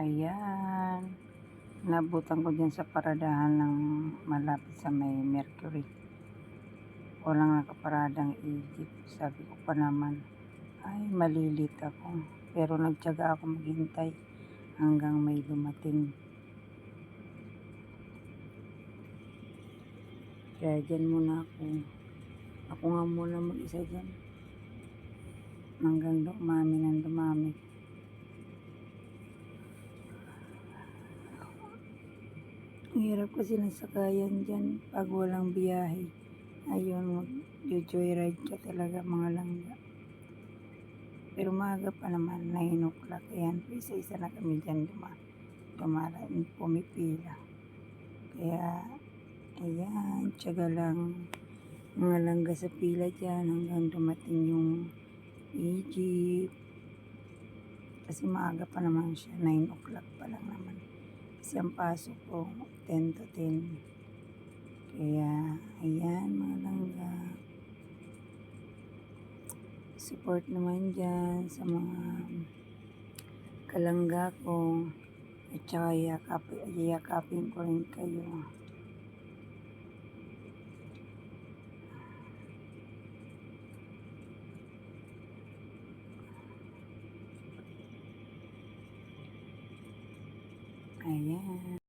Ayan. Nabutan ko dyan sa paradahan ng malapit sa may Mercury. Walang nakaparadang Egypt. Sabi ko pa naman, ay malilit ako. Pero nagtiyaga ako maghintay hanggang may dumating. Kaya dyan muna ako. Ako nga muna mag-isa dyan. Hanggang dumami ng dumami. Ang hirap kasi nasakayan dyan pag walang biyahe. Ayun, mag-joyride ka talaga mga langga. Pero maaga pa naman, 9 o'clock. Ayan, isa-isa na kami dyan pumipila. Kaya, ayan, tiyaga lang mga langga sa pila dyan hanggang dumating yung Egypt. Kasi maaga pa naman siya, 9 o'clock pa lang naman. Kasi ang pasok ko, 10 to 10. Kaya, ayan mga langga. Support naman dyan sa mga kalangga ko. At saka yakapin ko rin kayo. Ayan.